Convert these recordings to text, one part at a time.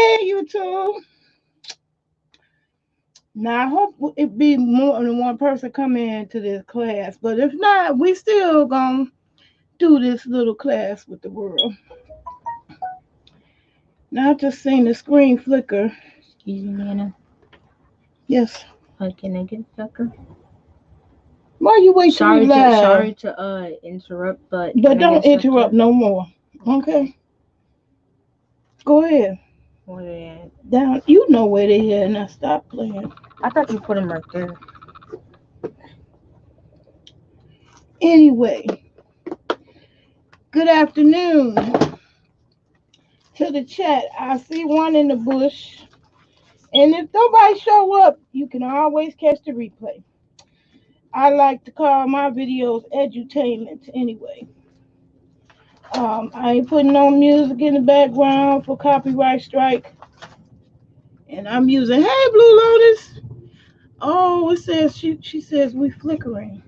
Hey, YouTube. Now, I hope it be more than one person come into this class, but if not, we still gonna do this little class with the world. Now, I just seen the screen flicker. Excuse me, Nana. Yes. Can I get sucker? Why you wait till we live? Sorry to interrupt, but But can I don't get interrupt sucker? no more. Okay. Go ahead. What is it? Down. You know where they at. Now stop playing. I thought you put him right there. Anyway, good afternoon to the chat. I see one in the bush. And if nobody show up, you can always catch the replay. I like to call my videos edutainment anyway. I ain't putting no music in the background for copyright strike. And I'm using Hey Blue Lotus. Oh, it says she says we flickering.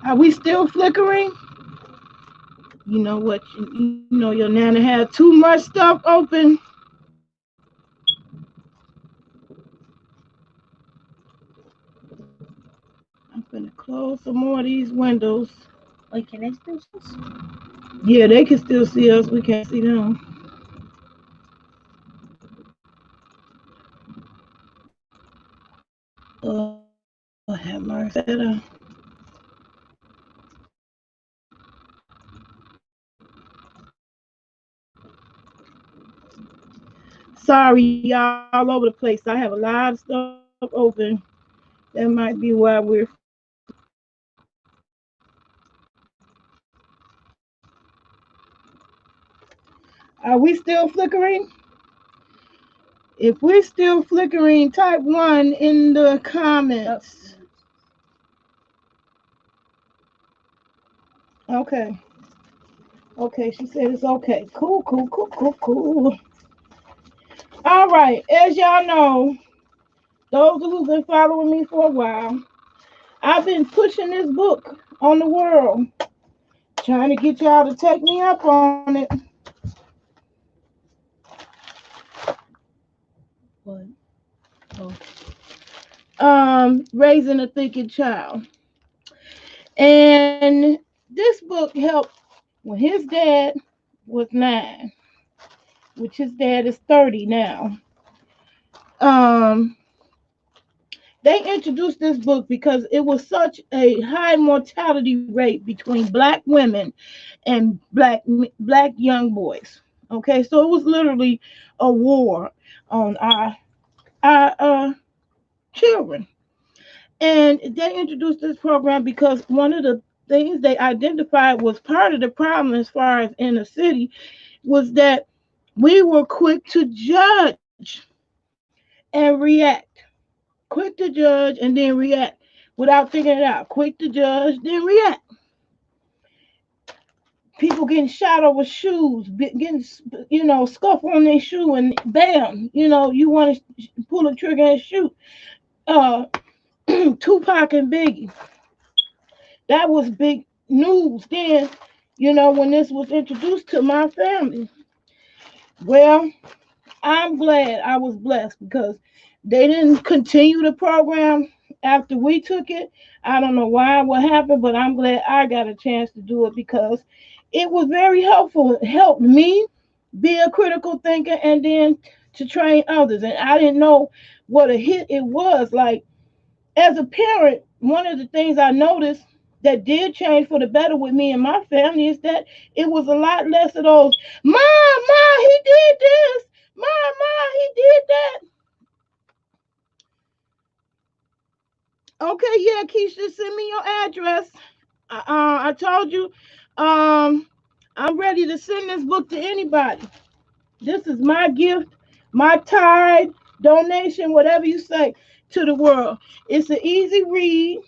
Are we still flickering? You know what? You know your nana had too much stuff open. I'm gonna close some more of these windows. Wait, can I still see this? Yeah, they can still see us. We can't see them. Oh, have mercy. Sorry, y'all all over the place. I have a lot of stuff open. That might be why we're flickering. Are we still flickering? If we're still flickering, type one in the comments. Okay. Okay, she said it's okay. Cool, cool, cool, cool, cool. All right. As y'all know, those who've been following me for a while, I've been pushing this book on the world, trying to get y'all to take me up on it. What? Oh. Raising a Thinking Child. And this book helped when his dad was 9, which his dad is 30 now. Um, they introduced this book because it was such a high mortality rate between black women and black young boys. Okay, so it was literally a war on our children. And they introduced this program because one of the things they identified was part of the problem as far as in the city was that we were quick to judge and react. Quick to judge and then react without thinking it out. Quick to judge, then react. People getting shot over shoes, getting scuff on their shoe, and bam, you want to pull a trigger and shoot. Uh, Tupac and Biggie. That was big news then. When this was introduced to my family. Well, I'm glad I was blessed because they didn't continue the program after we took it. I don't know why, what happened, but I'm glad I got a chance to do it because it was very helpful. It helped me be a critical thinker and then to train others. And I didn't know what a hit it was. Like, as a parent, one of the things I noticed that did change for the better with me and my family is that it was a lot less of those, he did this, he did that. Okay, yeah, Keisha, send me your address. I told you, um, I'm ready to send this book to anybody. This is my gift, my tithe, donation, whatever you say, to the world. It's an easy read,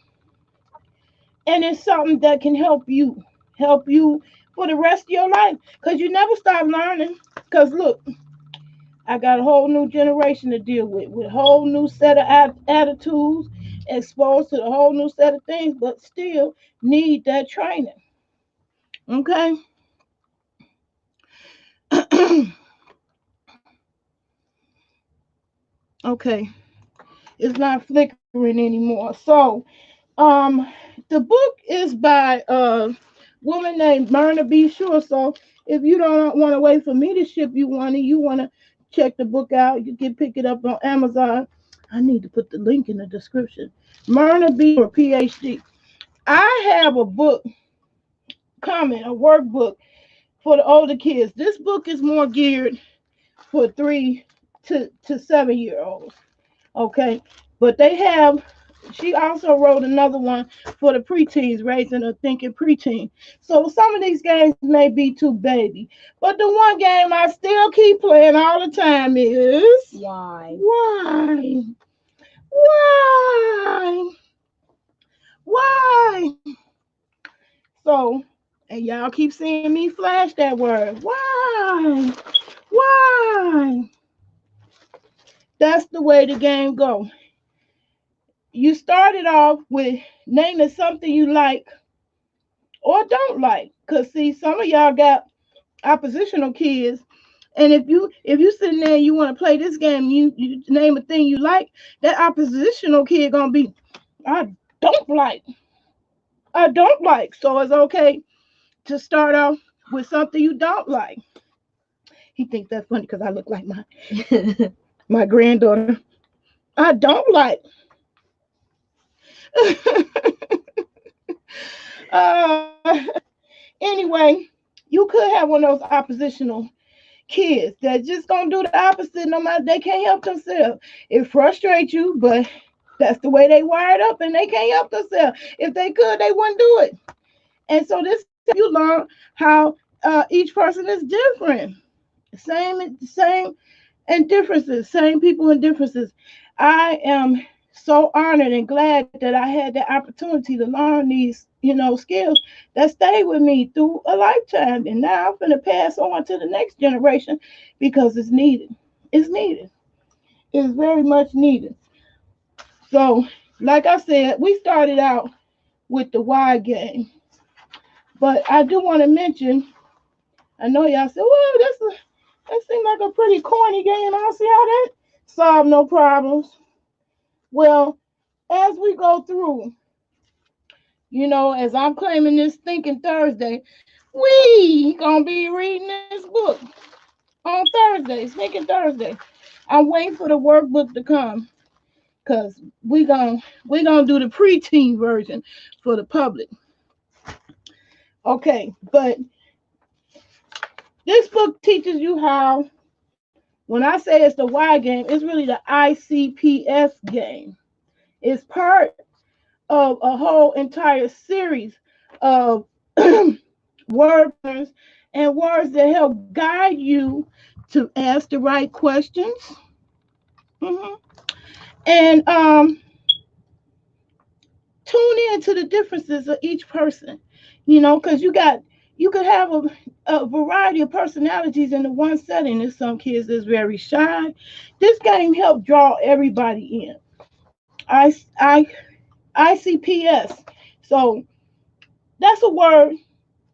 and it's something that can help you for the rest of your life, because you never stop learning. Because look, I got a whole new generation to deal with a whole new set of attitudes, exposed to the whole new set of things, but still need that training. Okay. Okay. It's not flickering anymore. So, um, the book is by a woman named Myrna B. Shore. So, if you don't want to wait for me to ship you one, and you want to check the book out, you can pick it up on Amazon. I need to put the link in the description. Myrna B. Shore, PhD. I have a book coming, a workbook for the older kids. This book is more geared for 3 to 7 year olds. Okay, but they have. She also wrote another one for the preteens, raising a thinking preteen. So some of these games may be too baby, but the one game I still keep playing all the time is Why? why, why, why. So, and y'all keep seeing me flash that word. Why, why? That's the way the game go. You started off with naming something you like or don't like. Cause see, some of y'all got oppositional kids, and if you sitting there and you want to play this game, you name a thing you like, that oppositional kid gonna be, I don't like, I don't like. So it's okay to start off with something you don't like. He thinks that's funny because I look like my granddaughter. I don't like. uh, anyway, you could have one of those oppositional kids that just gonna do the opposite no matter they can't help themselves. It frustrates you, but that's the way they wired up and they can't help themselves. If they could, they wouldn't do it. And so this you learn how each person is different. Same and differences, same people and differences. I am so honored and glad that I had the opportunity to learn these, skills that stayed with me through a lifetime. And now I'm going to pass on to the next generation because it's needed. It's needed. It's very much needed. So, like I said, we started out with the why game. But I do want to mention, I know y'all said, well, that seems like a pretty corny game. I don't see how that solve no problems. Well, as we go through, as I'm claiming this Thinking Thursday, we gonna be reading this book on Thursdays, Thinking Thursday. I'm waiting for the workbook to come because we gonna do the preteen version for the public. Okay, but this book teaches you how. When I say it's the Y game, it's really the ICPS game. It's part of a whole entire series of words and words that help guide you to ask the right questions. Mhm. And tune in to the differences of each person, because you could have a variety of personalities in the one setting. There's some kids that's very shy. This game helped draw everybody in. I ICPS. So that's a word.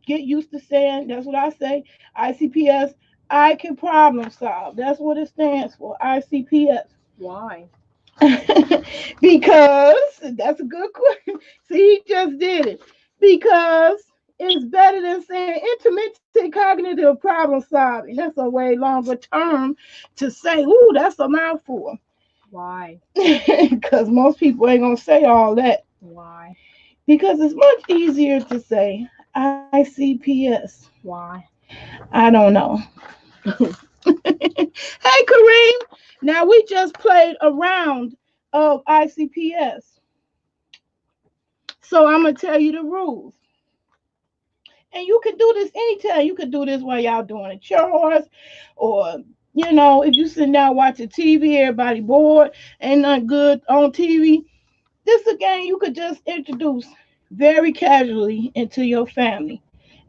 Get used to saying. That's what I say. ICPS. I can problem solve. That's what it stands for. ICPS. Why? Because that's a good question. See, he just did it. Because it's better than saying intermittent cognitive problem solving. That's a way longer term to say. Ooh, that's a mouthful. Why? Because most people ain't gonna say all that. Why? Because it's much easier to say ICPS. Why? I don't know. Hey, Kareem. Now we just played a round of ICPS. So I'm gonna tell you the rules. And you can do this anytime. You can do this while y'all doing the chores, or if you sitting down watching TV, everybody bored, ain't nothing good on TV. This again, you could just introduce very casually into your family,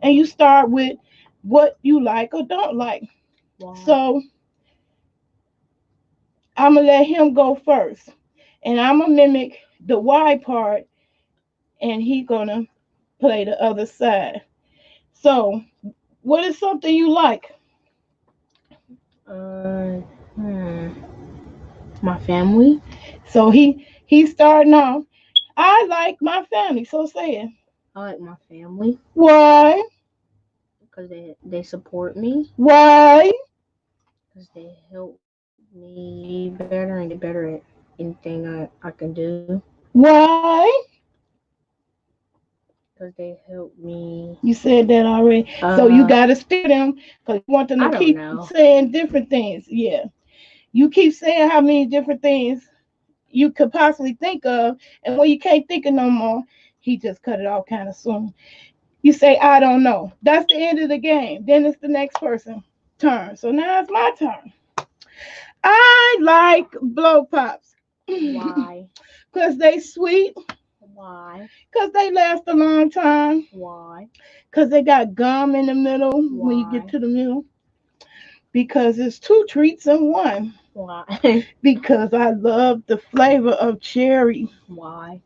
and you start with what you like or don't like. Why? So I'm gonna let him go first, and I'm gonna mimic the Y part, and he gonna play the other side. So, what is something you like? Uh, hmm. My family. So he's starting off. I like my family. So say it. I like my family Why? because they support me, Why? because they help me be better and get better at anything I can do, Why? because they help me. You said that already. So you Uh, gotta steer them because you want them to I don't keep know. saying different things. Yeah. You keep saying how many different things you could possibly think of, and when you can't think of no more, he just cut it off kind of soon. You say, I don't know. That's the end of the game. Then it's the next person turn. So now it's my turn. I like blow pops. Why? Because they sweet, Why? because they last a long time, Why? because they got gum in the middle when you get Why? to the middle, because it's two treats in one, Why? because I love the flavor of cherry, Why?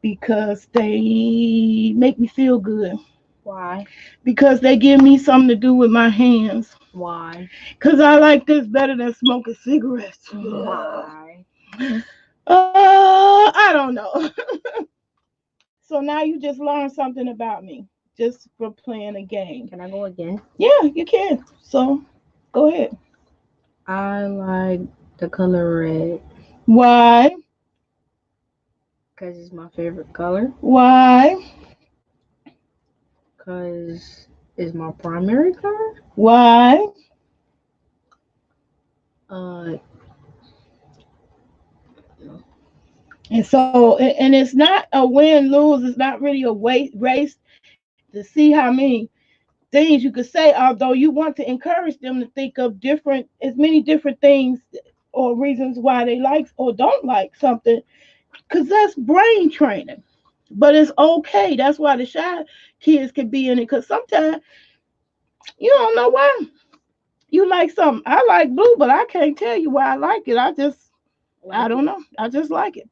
because they make me feel good, Why? because they give me something to do with my hands, Why? because I like this better than smoking cigarettes. Why? I don't know. So now you just learned something about me just for playing a game. Can I go again? Yeah, you can. So go ahead. I like the color red Why? because it's my favorite color. Why? Because it's my primary color. Why? Uh, And so, and it's not a win lose. It's not really a race to see how many things you could say. Although you want to encourage them to think of different, as many different things or reasons why they like or don't like something, because that's brain training. But it's okay. That's why the shy kids can be in it. Because sometimes you don't know why you like something. I like blue, but I can't tell you why I like it. I like don't it. know. I just like it.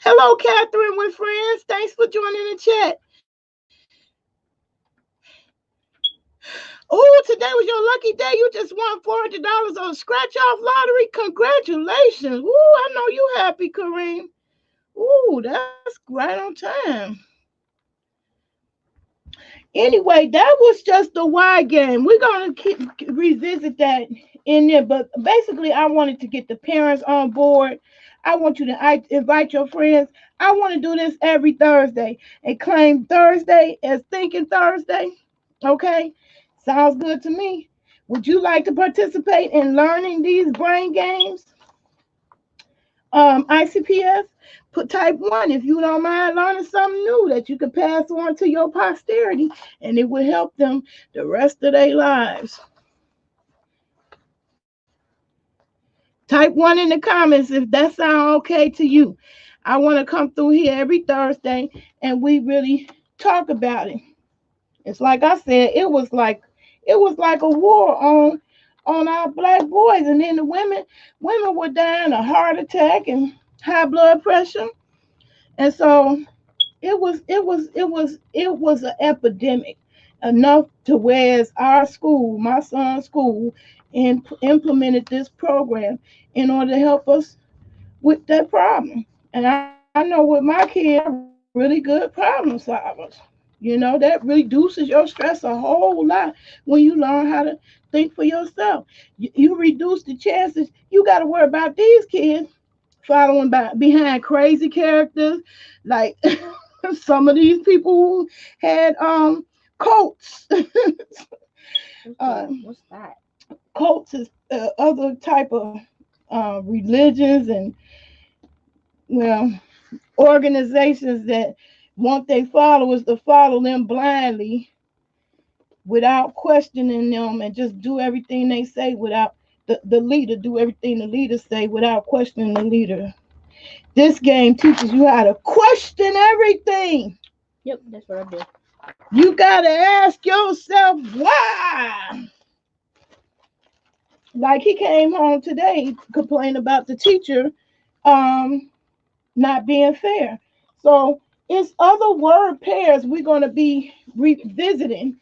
Hello, Catherine with friends. Thanks for joining the chat. Oh, today was your lucky day. You just won $400 on scratch off lottery. Congratulations. Ooh, I know you happy, Kareem. Ooh, that's right on time. Anyway, that was just the Y game. We're gonna revisit that in there, but basically, I wanted to get the parents on board. I want you to invite your friends. I want to do this every Thursday and claim Thursday as Thinking Thursday. Okay, sounds good to me. Would you like to participate in learning these brain games? ICPS, put type one if you don't mind learning something new that you could pass on to your posterity and it will help them the rest of their lives. Type one in the comments if that sounds okay to you. I want to come through here every Thursday and we really talk about it. It's like I said, it was like a war on our black boys, and then the women were dying of heart attack and high blood pressure. And so it was an epidemic enough to whereas our school, my son's school, implemented this program in order to help us with that problem. And I know with my kids, really good problem solvers. That reduces your stress a whole lot when you learn how to think for yourself. You reduce the chances you got to worry about these kids following behind crazy characters like some of these people who had cults. uh, What's that? Cults is other type of religions and, well, organizations that want their followers to follow them blindly without questioning them and just do everything they say without the leader do everything the leader say without questioning the leader. This game teaches you how to question everything. Yep, that's what I do. You gotta ask yourself why. Like he came home today, complained about the teacher, um, not being fair. So it's other word pairs we're going to be revisiting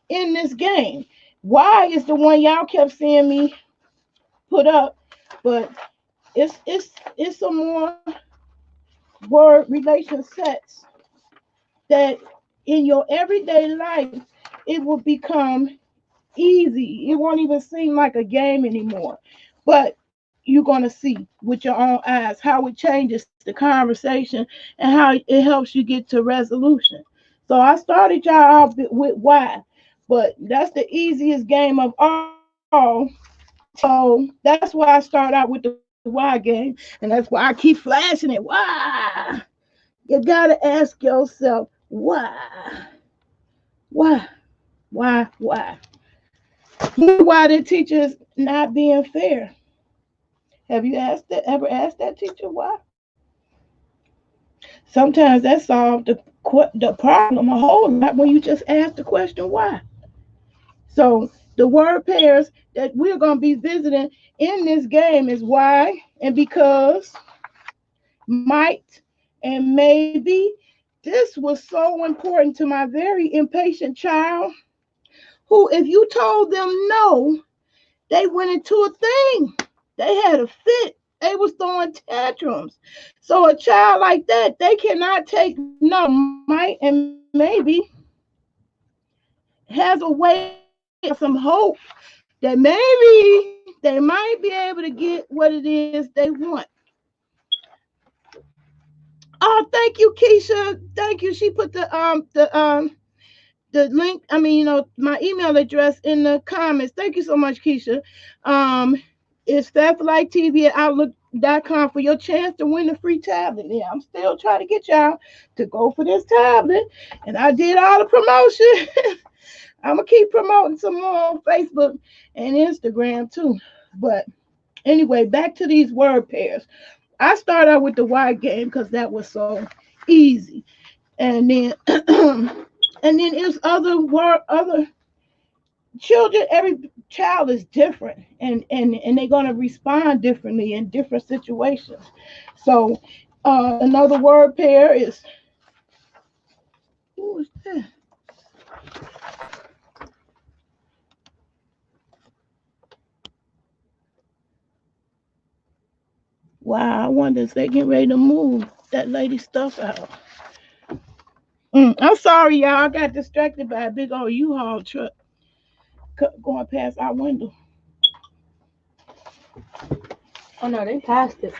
in this game. Why is the one y'all kept seeing me put up, but it's some more word relation sets that in your everyday life it will become easy. It won't even seem like a game anymore. But you're going to see with your own eyes how it changes the conversation and how it helps you get to resolution. So I started y'all off with why, but that's the easiest game of all. So that's why I start out with the why game, and that's why I keep flashing it. Why? You gotta ask yourself why, why, why? Why the teachers not being fair? Have you asked that? Ever asked that teacher why? Sometimes that solved the problem a whole lot when you just ask the question why. So the word pairs that we're gonna be visiting in this game is why and because, might and maybe. This was so important to my very impatient child, who, if you told them no, they went into a thing. They had a fit. They was throwing tantrums. So a child like that, they cannot take no, might and maybe has a way of some hope that maybe they might be able to get what it is they want. Oh, thank you, Keisha. Thank you. She put the link, I mean, my email address in the comments. Thank you so much, Keisha. Um, it's FairForLifeTV at Outlook.com for your chance to win the free tablet. Yeah, I'm still trying to get y'all to go for this tablet. And I did all the promotion. I'm going to keep promoting some more on Facebook and Instagram too. But anyway, back to these word pairs. I started out with the Y game because that was so easy. And then and then it's other children. Every child is different, and they're going to respond differently in different situations. So another word pair is, who is that? Wow, I wonder if they get ready to move that lady stuff out. I'm sorry, y'all. I got distracted by a big old U-Haul truck going past our window. Oh no, they passed it.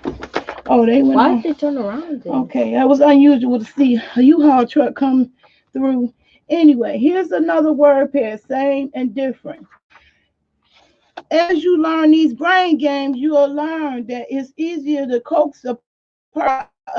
Oh, they went Why on. did they turn around then? Okay, that was unusual to see a U-Haul truck come through. Anyway, here's another word pair, same and different. As you learn these brain games, you'll learn that it's easier to coax a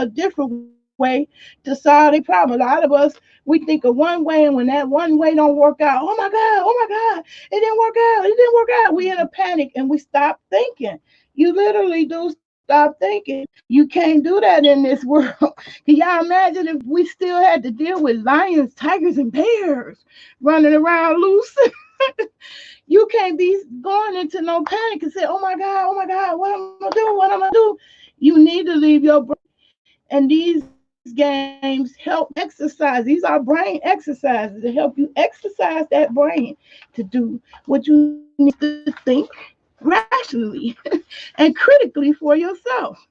different way to solve a problem. A lot of us, we think of one way, and when that one way don't work out, oh my God, it didn't work out, it didn't work out. We in a panic and we stop thinking. You literally do stop thinking. You can't do that in this world. Can y'all imagine if we still had to deal with lions, tigers, and bears running around loose? You can't be going into no panic and say, oh my God, what am I gonna do? What am I gonna do? You need to leave your brain. And these games help exercise. These are brain exercises to help you exercise that brain to do what you need to think rationally and critically for yourself.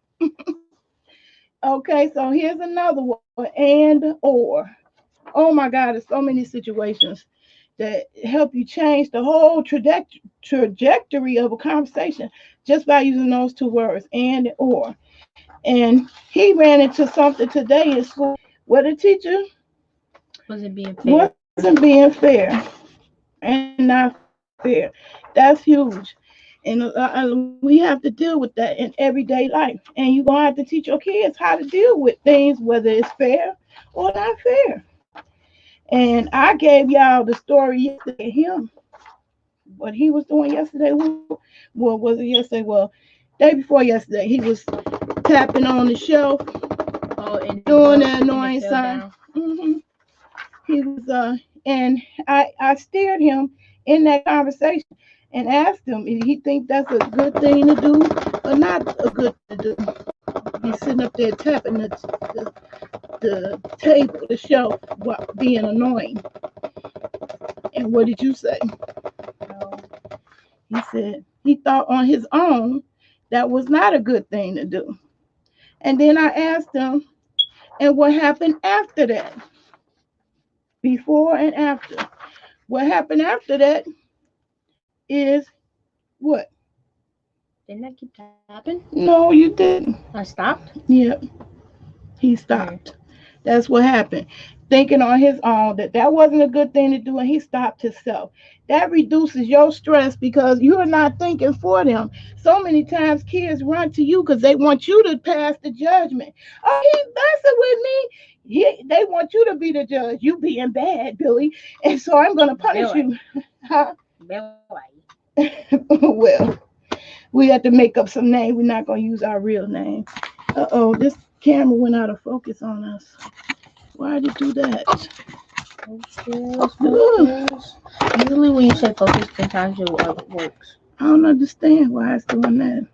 Okay, so here's another one, and or. Oh my God, there's so many situations that help you change the whole trajectory of a conversation just by using those two words, and or. And he ran into something today in school where the teacher Wasn't being fair. wasn't being fair and not fair. That's huge. And we have to deal with that in everyday life. And you're going to have to teach your kids how to deal with things, whether it's fair or not fair. And I gave y'all the story yesterday, him, what he was doing yesterday. Well, was it yesterday? Well, day before yesterday, he was tapping on the shelf, Oh, and doing the annoying fell sign. down. He was, and I steered him in that conversation and asked him if he think that's a good thing to do or not a good thing to do. be sitting up there tapping the table, the shelf, while being annoying. And what did you say? No. He said he thought on his own that was not a good thing to do. And then I asked him, and what happened after that? Before and after. What happened after that is what? Didn't I keep tapping? No, you didn't. I stopped? Yep, he stopped. That's what happened. Thinking on his own that wasn't a good thing to do, and he stopped himself. That reduces your stress because you are not thinking for them. So many times kids run to you because they want you to pass the judgment. Oh, he's messing with me. They want you to be the judge. You being bad, Billy, and so I'm gonna punish Billy. you. Huh? Billy. Well, we have to make up some name. We're not gonna use our real name. Uh-oh, this camera went out of focus on us. Why did it do that? Focus. Usually when you say focus, sometimes it works. I don't understand why it's doing that.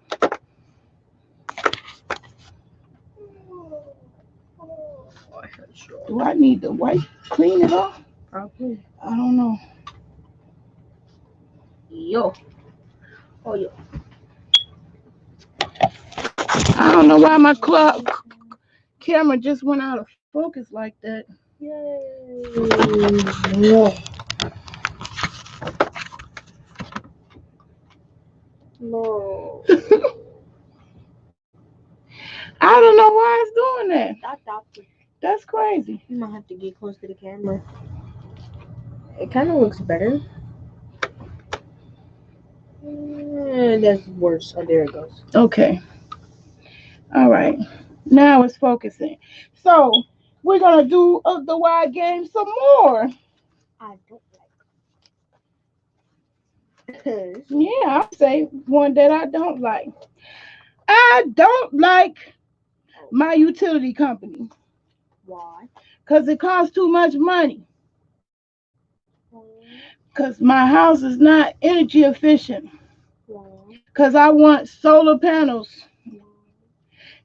Do I need to wipe, clean it off? Probably. I don't know. Yo. Oh, yo. I don't know why my camera just went out of focus like that. Yay. No. No. I don't know why it's doing that. I stopped it. That's crazy. You might have to get close to the camera. It kind of looks better. That's worse. Oh, there it goes. Okay. All right. Now it's focusing. So we're gonna do the wide game some more. I don't like. Yeah, I'll say one that I don't like. I don't like my utility company Why? because it costs too much money. Because my house is not energy efficient. Because I want solar panels.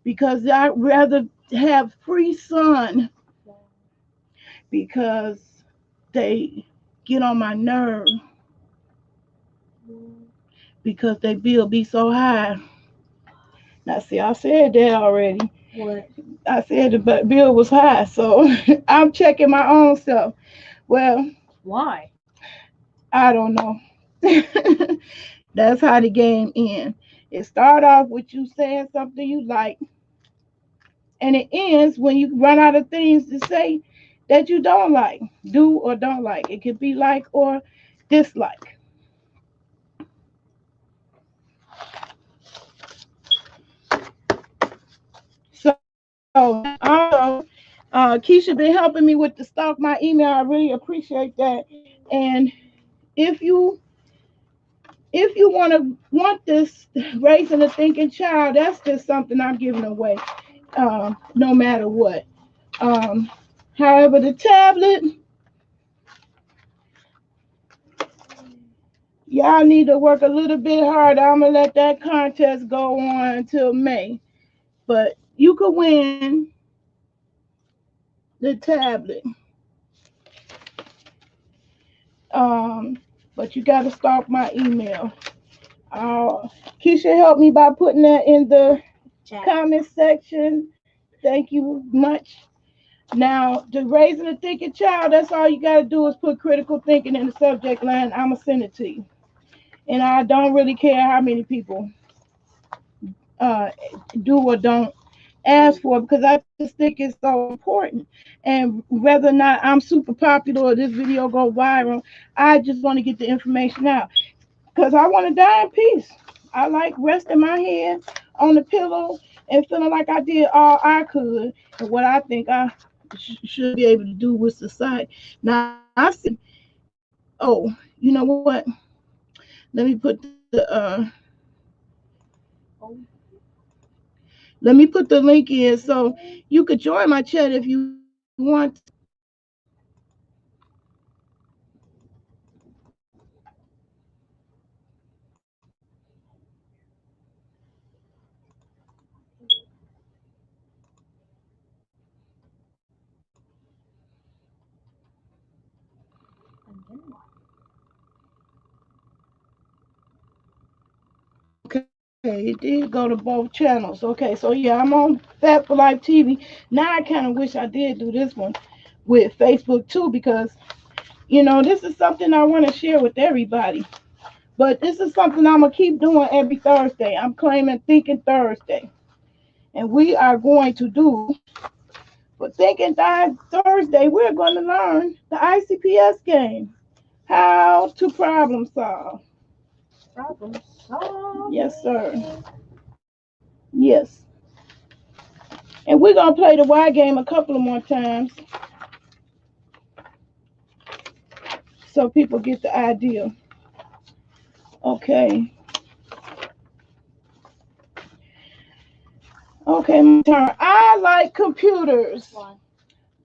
Because I'd rather have free sun. Because they get on my nerve. Because they bill be so high. Now, see, I said that already. What? I said the bill was high, so I'm checking my own self. Well, why? I don't know. That's how the game ends. It start off with you saying something you like, and it ends when you run out of things to say that you don't like, do or don't like. It could be like or dislike. So also, Keisha been helping me with the stalk my email. I really appreciate that. And if you want this raising a thinking child, that's just something I'm giving away, no matter what. Um, However, the tablet, y'all need to work a little bit harder. I'm gonna let that contest go on until May, but you could win the tablet. But you got to stalk my email. Keisha helped me by putting that in the comment section. Thank you much. Now, to raising a thinking child, that's all you got to do is put critical thinking in the subject line. I'm going to send it to you. And I don't really care how many people uh, do or don't ask for it because I just think it's so important. And whether or not I'm super popular or this video go viral, I just want to get the information out because I want to die in peace. I like resting my head on the pillow and feeling like I did all I could and what I think I should be able to do with society. Now I see. Oh, you know what? Let me put let me put the link in so you could join my chat if you want. Okay, it did go to both channels. Okay, so yeah, I'm on Fat for Life TV. Now I kind of wish I did do this one with Facebook too, because this is something I want to share with everybody. But this is something I'm gonna keep doing every Thursday. I'm claiming Thinking Thursday, and we are going to do for Thinking Thursday. We're going to learn the ICPS game, how to problem solve. Problem solving. Yes, sir. Yes. And we're gonna play the Y game a couple of more times so people get the idea. Okay. Okay, my turn. I like computers Why?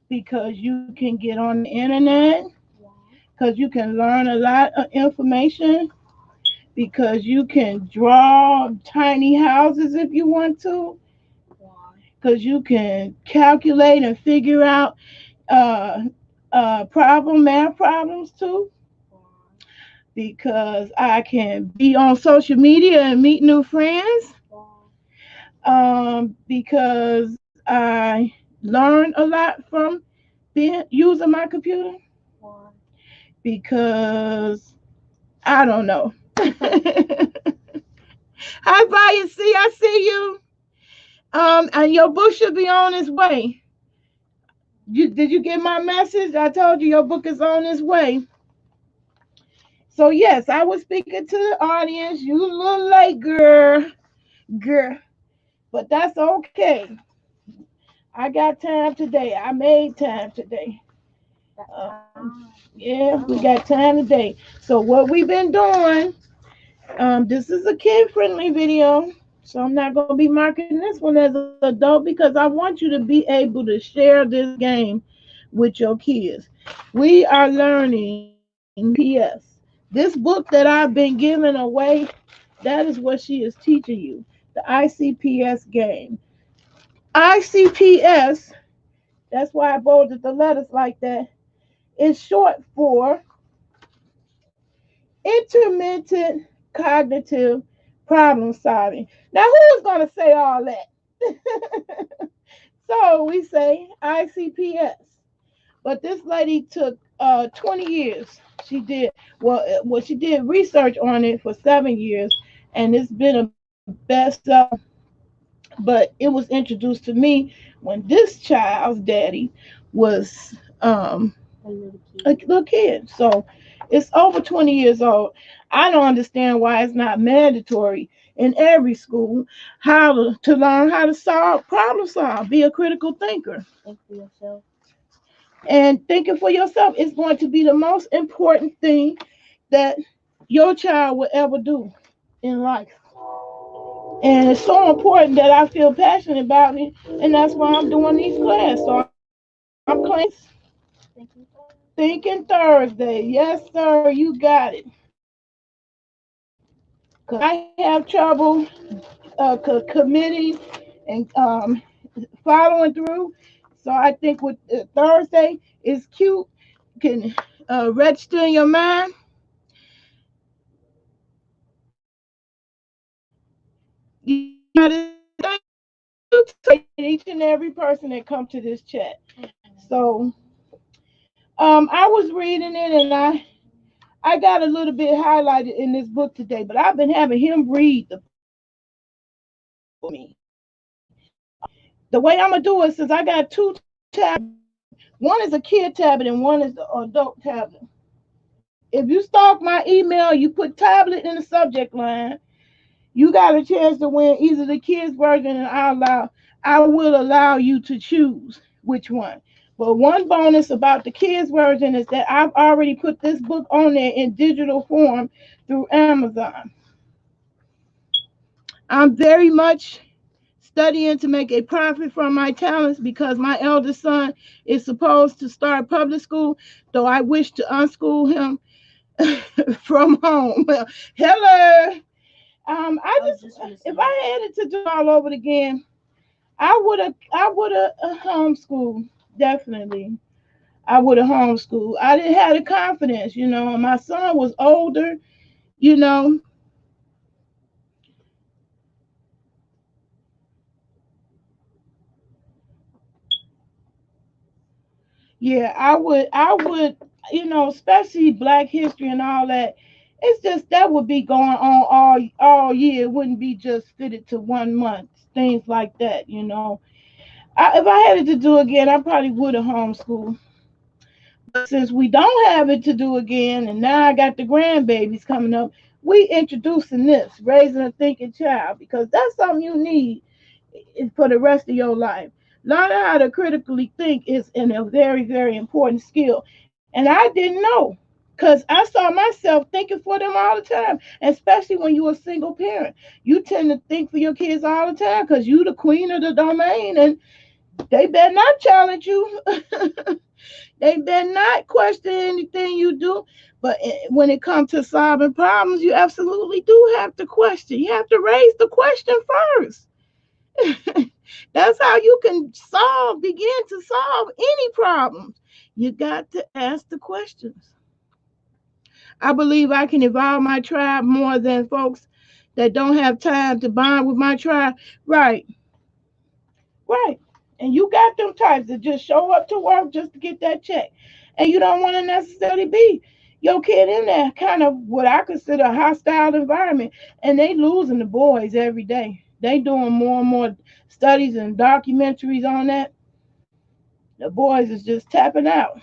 because you can get on the internet, Why? because you can learn a lot of information, because you can draw tiny houses if you want to, Why? because you can calculate and figure out uh, math problems too, Why? because I can be on social media and meet new friends, Why? because I learn a lot from being using my computer, Why? because I don't know. Hi, Brian. I see you. And your book should be on its way. Did you get my message? I told you your book is on its way. So yes, I was speaking to the audience. You a little late, girl, but that's okay. I got time today. I made time today. That Um, time. yeah, we Oh. got time today. So what we've been doing, this is a kid-friendly video. So I'm not gonna be marketing this one as an adult because I want you to be able to share this game with your kids. We are learning PS. This book that I've been giving away, that is what she is teaching you. The ICPS game. ICPS, that's why I bolded the letters like that, is short for intermittent cognitive problem solving. Now, who's going to say all that? So we say ICPS. But this lady took 20 years. She did she did research on it for 7 years, and it's been a bestseller. But it was introduced to me when this child's daddy was A little a kid. little kid. So it's over 20 years old. I don't understand why it's not mandatory in every school to learn how to problem solve, be a critical thinker. Think for yourself. And thinking for yourself is going to be the most important thing that your child will ever do in life. And it's so important that I feel passionate about it, and that's why I'm doing these classes. So I'm claiming Thinking for Thinking Thursday. Yes, sir, you got it. Because I have trouble committing and following through. So I think with Thursday is cute, can register in your mind. You gotta thank you to each and every person that come to this chat. So I was reading it, and I got a little bit highlighted in this book today, but I've been having him read the me. The way I'm gonna do it, since I got two tablets, one is a kid tablet and one is the adult tablet. If you stalk my email, you put tablet in the subject line, you got a chance to win either the kids version, and I will allow you to choose which one. But one bonus about the kids version is that I've already put this book on there in digital form through Amazon. I'm very much studying to make a profit from my talents because my eldest son is supposed to start public school, though I wish to unschool him from home. Well, hello. I just if I had it to do all over again, I would have homeschooled definitely. I would have homeschooled. I didn't have the confidence, My son was older, you know. Yeah, I would, especially Black history and all that. It's just that would be going on all year. It wouldn't be just fitted to 1 month. Things like that. If I had it to do again, I probably would have homeschooled. But since we don't have it to do again, and now I got the grandbabies coming up, we introducing this, raising a thinking child, because that's something you need for the rest of your life. Learning how to critically think is a very, very important skill. And I didn't know because I saw myself thinking for them all the time, especially when you're a single parent. You tend to think for your kids all the time because you the queen of the domain and they better not challenge you. They better not question anything you do. But when it comes to solving problems, you absolutely do have to question. You have to raise the question first. That's how you can begin to solve any problems. You got to ask the questions. I believe I can evolve my tribe more than folks that don't have time to bond with my tribe. Right, right. And you got them types that just show up to work just to get that check. And you don't want to necessarily be your kid in there kind of what I consider a hostile environment. And they losing the boys every day. They doing more and more studies and documentaries on that. The boys is just tapping out.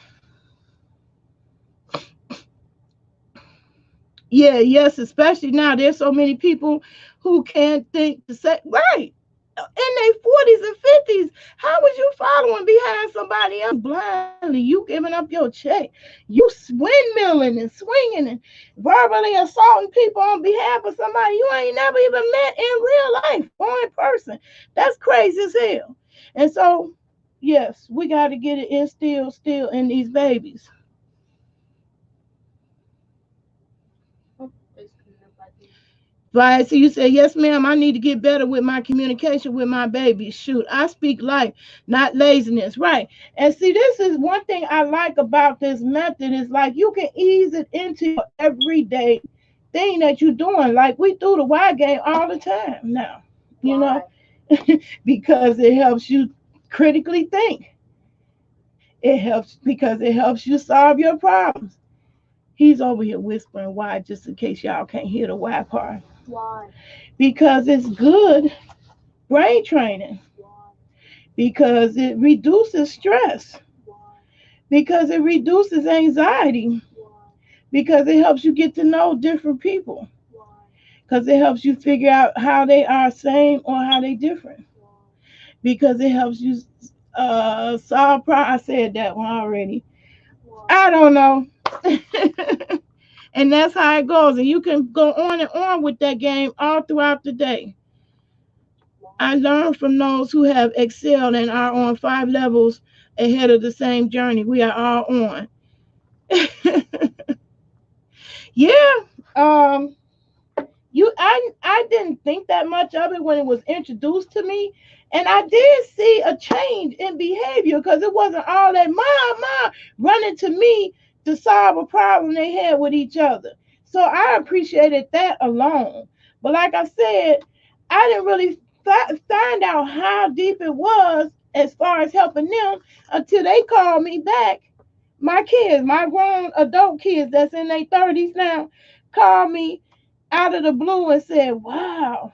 Yeah, yes, especially now. There's so many people who can't think to say right in their 40s and 50s. How was you following behind somebody else blindly? You giving up your check, you windmilling and swinging and verbally assaulting people on behalf of somebody you ain't never even met in real life or in person. That's crazy as hell. And so, yes, we got to get it instilled still in these babies. Right. So you say, yes, ma'am, I need to get better with my communication with my baby. Shoot, I speak life, not laziness. Right. And see, this is one thing I like about this method is like you can ease it into your everyday thing that you're doing. Like we do the Y game all the time now, you know, because it helps you critically think. It helps because it helps you solve your problems. He's over here whispering why just in case y'all can't hear the Y part. Why? Because it's good brain training, Why? because it reduces stress, Why? because it reduces anxiety, Why? because it helps you get to know different people, Why? because it helps you figure out how they are same or how they different, Why? because it helps you solve problems. I said that one already. Why? I don't know. And that's how it goes. And you can go on and on with that game all throughout the day. I learn from those who have excelled and are on 5 levels ahead of the same journey we are all on. Yeah. Um I didn't think that much of it when it was introduced to me. And I did see a change in behavior because it wasn't all that mom running to me to solve a problem they had with each other. So I appreciated that alone. But like I said, I didn't really find out how deep it was as far as helping them until they called me back. My kids, my grown adult kids that's in their 30s now, called me out of the blue and said, wow,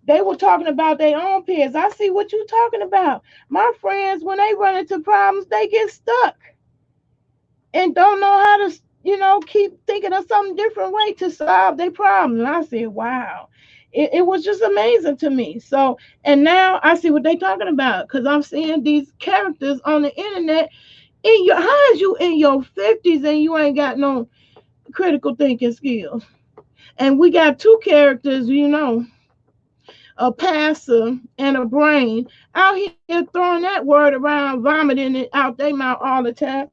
they were talking about their own peers. I see what you're talking about. My friends, when they run into problems, they get stuck and don't know how to, keep thinking of some different way to solve their problems. And I said, wow. It was just amazing to me. So, and now I see what they're talking about because I'm seeing these characters on the internet. How is you in your 50s and you ain't got no critical thinking skills? And we got two characters, a passer and a brain out here throwing that word around, vomiting it out their mouth all the time,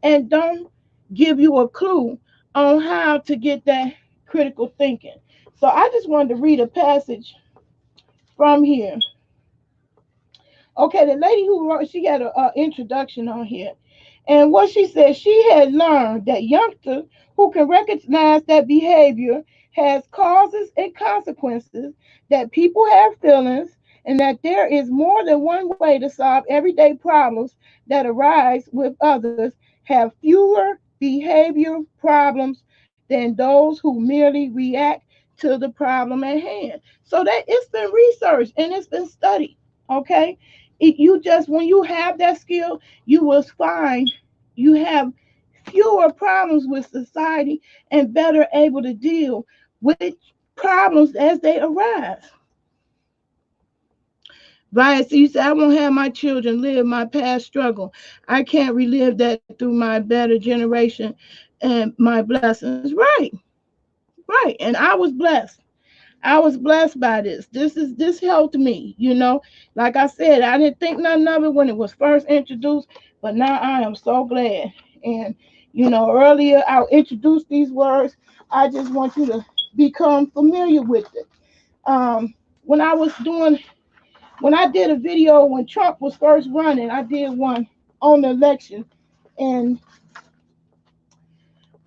and don't give you a clue on how to get that critical thinking. So I just wanted to read a passage from here. Okay, the lady who wrote, she got an introduction on here. And what she said, she had learned that youngsters who can recognize that behavior has causes and consequences, that people have feelings, and that there is more than one way to solve everyday problems that arise with others, have fewer behavior problems than those who merely react to the problem at hand. So that it's been researched and it's been studied. Okay. You just, when you have that skill, you will find you have fewer problems with society and better able to deal with problems as they arise. Right. So you say, I won't have my children live my past struggle. I can't relive that through my better generation and my blessings. Right. Right. And I was blessed. I was blessed by this. This helped me, Like I said, I didn't think nothing of it when it was first introduced, but now I am so glad. And earlier I introduced these words. I just want you to become familiar with it. When I was doing, when I did a video when Trump was first running, I did one on the election, and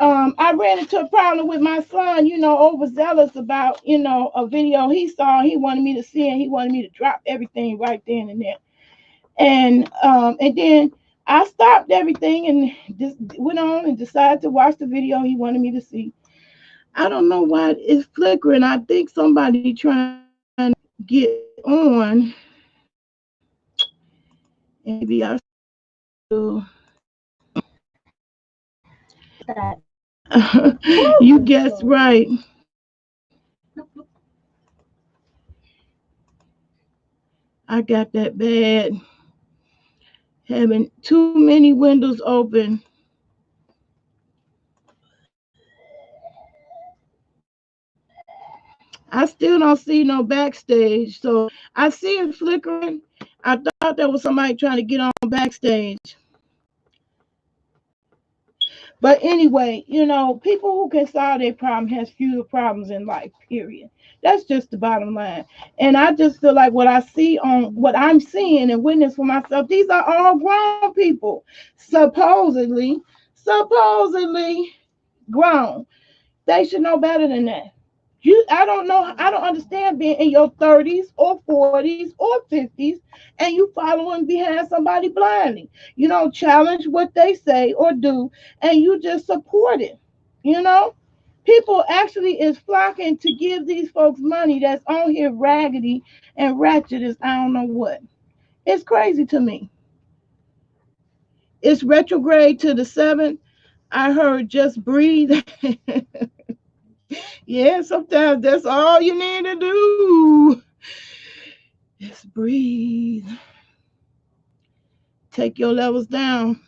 I ran into a problem with my son, overzealous about, a video he saw. He wanted me to see, and he wanted me to drop everything right then and there. And then I stopped everything and just went on and decided to watch the video he wanted me to see. I don't know why it's flickering. I think somebody trying to get on. Maybe I still. That. You guessed right. I got that bad. Having too many windows open. I still don't see no backstage. So I see it flickering. I thought there was somebody trying to get on backstage. But anyway, people who can solve their problem has fewer problems in life, period. That's just the bottom line. And I just feel like what I see on what I'm seeing and witness for myself, these are all grown people. Supposedly grown. They should know better than that. I don't know, I don't understand being in your 30s or 40s or 50s and you following behind somebody blindly. You don't challenge what they say or do, and you just support it. You know, people actually is flocking to give these folks money that's on here raggedy and ratchet as I don't know what. It's crazy to me. It's retrograde to the seventh. I heard just breathe. Yeah, sometimes that's all you need to do. Just breathe. Take your levels down.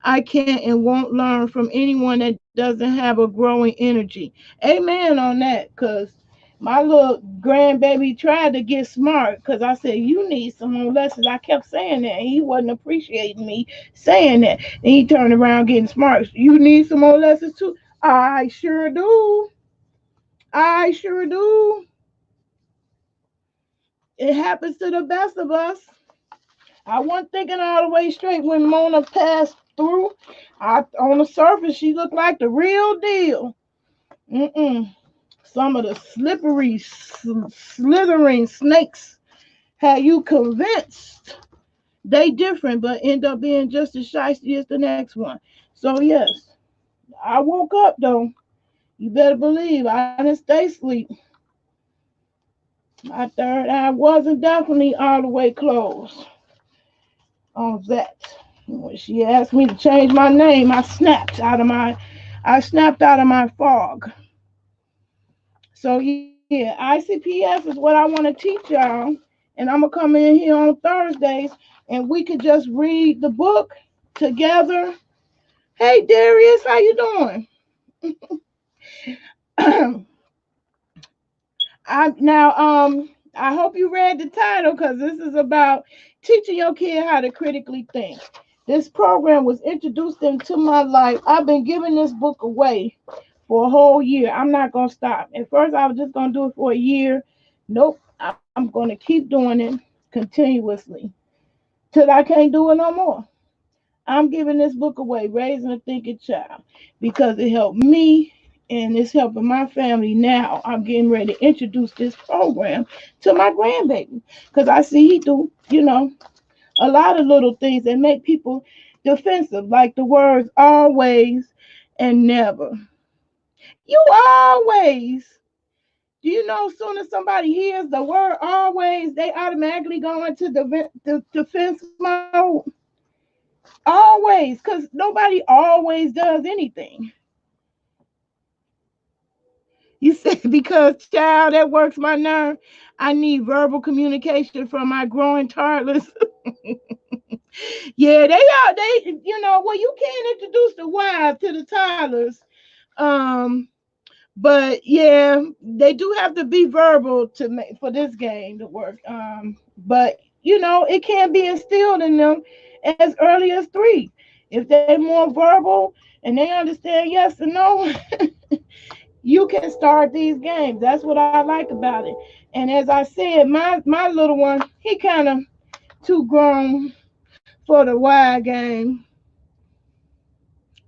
I can't and won't learn from anyone that doesn't have a growing energy. Amen on that, because my little grandbaby tried to get smart because I said, you need some more lessons. I kept saying that. And he wasn't appreciating me saying that. And he turned around getting smart. You need some more lessons too? I sure do. I sure do. It happens to the best of us. I wasn't thinking all the way straight when Mona passed through. On the surface, she looked like the real deal. Mm-mm. Some of the slippery, slithering snakes had you convinced they different, but end up being just as shysty as the next one. So yes, I woke up though. You better believe I didn't stay asleep. My third eye wasn't definitely all the way closed on that. When she asked me to change my name, I snapped out of my fog. So yeah, ICPS is what I want to teach y'all, and I'm gonna come in here on Thursdays, and we could just read the book together. Hey Darius, how you doing? I hope you read the title because this is about teaching your kid how to critically think. This program was introduced into my life. I've been giving this book away for a whole year. I'm not gonna stop. At first, I was just gonna do it for a year. Nope, I'm gonna keep doing it continuously till I can't do it no more. I'm giving this book away, Raising a Thinking Child, because it helped me and it's helping my family. Now I'm getting ready to introduce this program to my grandbaby because I see he do, a lot of little things that make people defensive, like the words always and never. You always. Do you know as soon as somebody hears the word always, they automatically go into the defense mode? Always, because nobody always does anything. You say because child, that works my nerve. I need verbal communication from my growing toddlers. Yeah, well, you can't introduce the wives to the toddlers. Um, but yeah, they do have to be verbal to make for this game to work. But it can be instilled in them as early as 3. If they're more verbal and they understand yes and no, you can start these games. That's what I like about it. And as I said, my little one, he kind of too grown for the wide game,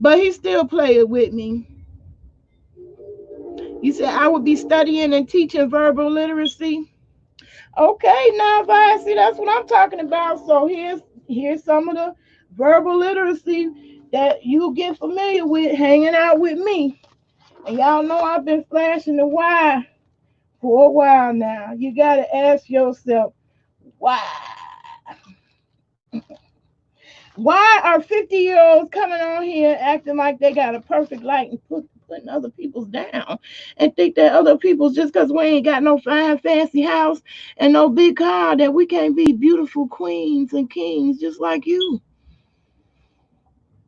but he still play it with me. You said I would be studying and teaching verbal literacy. Okay, now Vi, see that's what I'm talking about. So here's some of the verbal literacy that you get familiar with hanging out with me. And y'all know I've been flashing the why for a while now. You gotta ask yourself why. Why are 50-year-olds coming on here acting like they got a perfect life and putting other people's down and think that other people's just because we ain't got no fine fancy house and no big car that we can't be beautiful queens and kings just like you.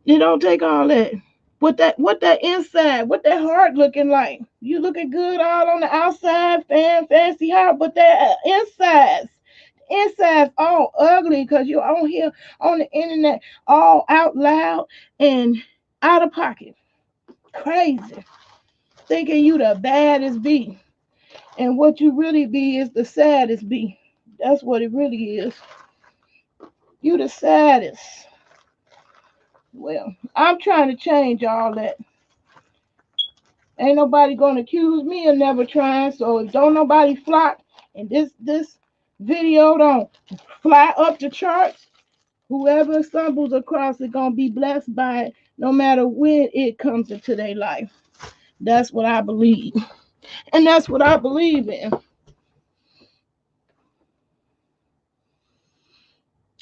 It don't take all that. What that inside, what that heart looking like? You looking good all on the outside, fancy heart, but that inside's all ugly because you're on here on the internet all out loud and out of pocket, crazy, thinking you the baddest bee, and what you really be is the saddest bee. That's what it really is. You the saddest. Well, I'm trying to change all that. Ain't nobody gonna accuse me of never trying. So if don't nobody flock and this video don't fly up the charts, whoever stumbles across it gonna be blessed by it, no matter when it comes into their life. That's what I believe, and that's what I believe in.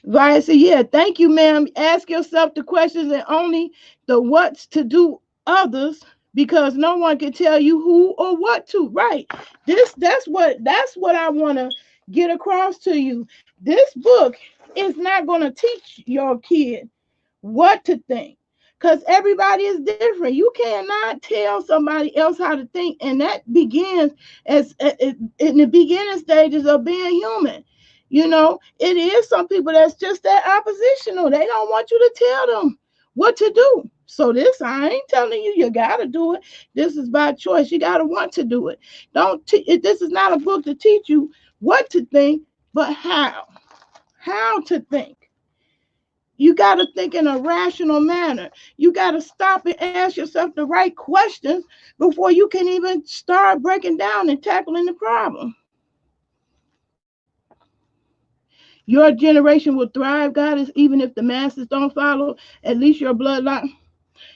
Via said, yeah, thank you, ma'am. Ask yourself the questions and only the what's to do others because no one can tell you who or what to. Right. That's what I want to get across to you. This book is not going to teach your kid what to think because everybody is different. You cannot tell somebody else how to think, and that begins as in the beginning stages of being human. It is some people that's just that oppositional. They don't want you to tell them what to do. So this, I ain't telling you you gotta do it. This is by choice. You gotta want to do it. Don't. This is not a book to teach you what to think, but how to think. You got to think in a rational manner. You got to stop and ask yourself the right questions before you can even start breaking down and tackling the problem. Your generation will thrive, God, even if the masses don't follow, at least your bloodline.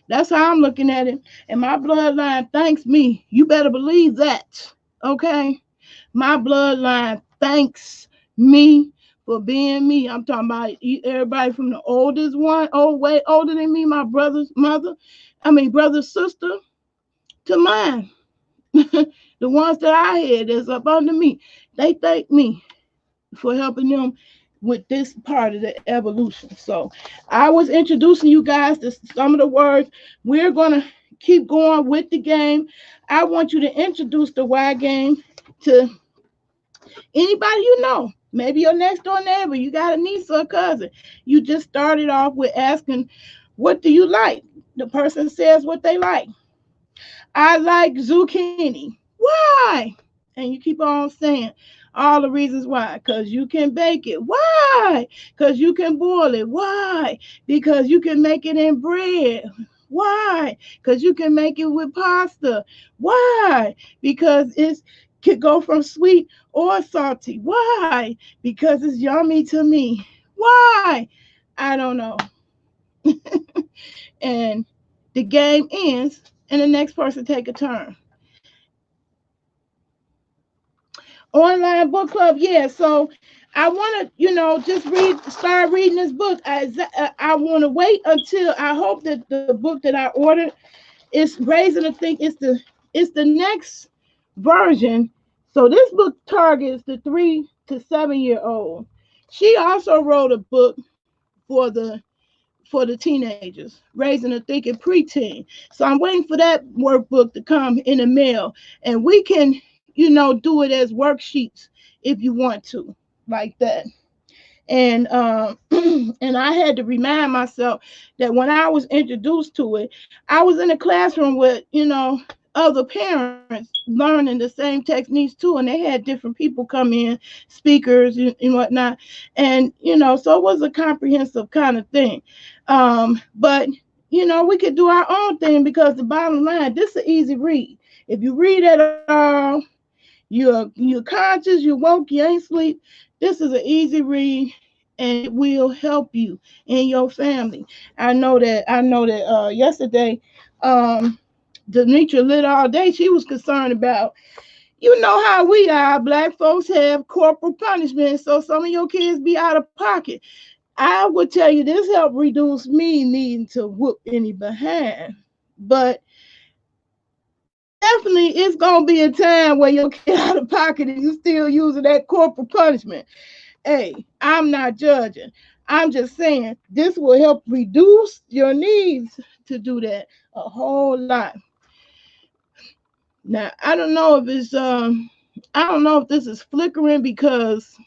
That's how I'm looking at it. And my bloodline thanks me. You better believe that. Okay? My bloodline thanks me for being me. I'm talking about everybody from the oldest one, way older than me, my brother's sister, to mine. The ones that I had that's up under me, they thank me for helping them with this part of the evolution. So I was introducing you guys to some of the words. We're going to keep going with the game. I want you to introduce the Y game to anybody you know. Maybe your next door neighbor, you got a niece or a cousin. You just started off with asking, what do you like? The person says what they like. I like zucchini. Why? And you keep on saying, All the reasons why. Because you can bake it. Why? Because you can boil it. Why? Because you can make it in bread. Why? Because you can make it with pasta. Why? Because it's could go from sweet or salty. Why? Because it's yummy to me. Why? I don't know. And the game ends and the next person take a turn. Online book club, yeah. So I want to, just start reading this book. I want to wait until I hope that the book that I ordered is raising to think it's the next version. So this book targets the 3 to 7 year old. She also wrote a book for the teenagers, raising a thinking preteen. So I'm waiting for that workbook to come in the mail, and we can, do it as worksheets if you want to, like that. And and I had to remind myself that when I was introduced to it, I was in a classroom with other parents learning the same techniques too, and they had different people come in, speakers and whatnot, and so it was a comprehensive kind of thing. But we could do our own thing because the bottom line, this is an easy read. If you read at all, you're conscious, you woke, you ain't sleep. This is an easy read, and it will help you and your family. I know that yesterday, um Demetra lit all day. She was concerned about, how we are. Black folks have corporal punishment, so some of your kids be out of pocket. I would tell you this helped reduce me needing to whoop any behind. But definitely it's gonna be a time where your kid out of pocket and you still using that corporal punishment. Hey, I'm not judging. I'm just saying this will help reduce your needs to do that a whole lot. Now I don't know if this is flickering because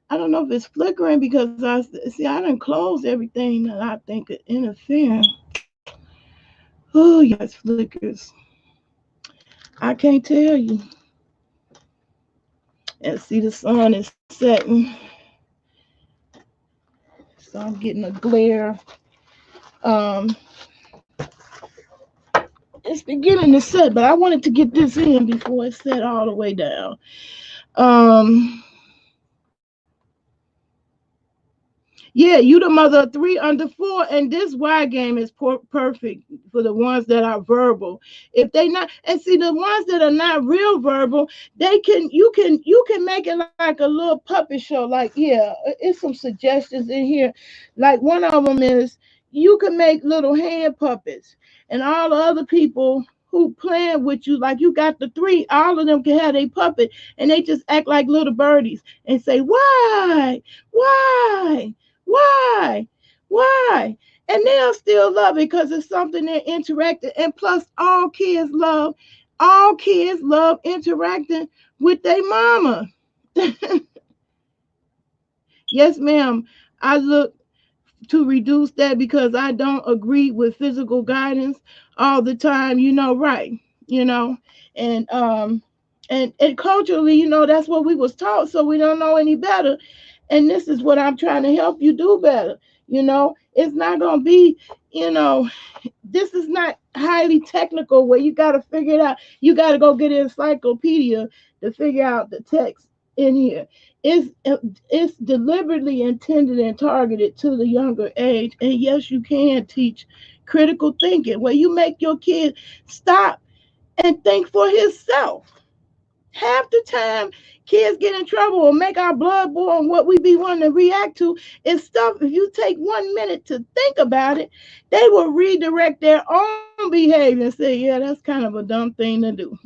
I don't know if it's flickering because I see I didn't close everything that I think could interfere. Oh yes, flickers. I can't tell you. And see the sun is setting, so I'm getting a glare. Um, it's beginning to set, but I wanted to get this in before it set all the way down. Um, Yeah, you the mother of three under four, and this wide game is perfect for the ones that are verbal. If they not, and see the ones that are not real verbal, you can make it like a little puppet show. Like, yeah, it's some suggestions in here. Like one of them is you can make little hand puppets, and all the other people who playing with you, like you got the three, all of them can have a puppet, and they just act like little birdies and say why why? Why? And they'll still love it because it's something they're interacting. And plus, all kids love interacting with their mama. Yes, ma'am. I look to reduce that because I don't agree with physical guidance all the time. Right? You know, and and culturally, that's what we was taught, so we don't know any better. And this is what I'm trying to help you do better. It's not gonna be, you know, this is not highly technical where you got to figure it out. You got to go get an encyclopedia to figure out the text in here. It's deliberately intended and targeted to the younger age. And yes, you can teach critical thinking where you make your kid stop and think for himself. Half the time kids get in trouble or make our blood boil and what we be wanting to react to is stuff. If you take 1 minute to think about it, they will redirect their own behavior and say, yeah, that's kind of a dumb thing to do.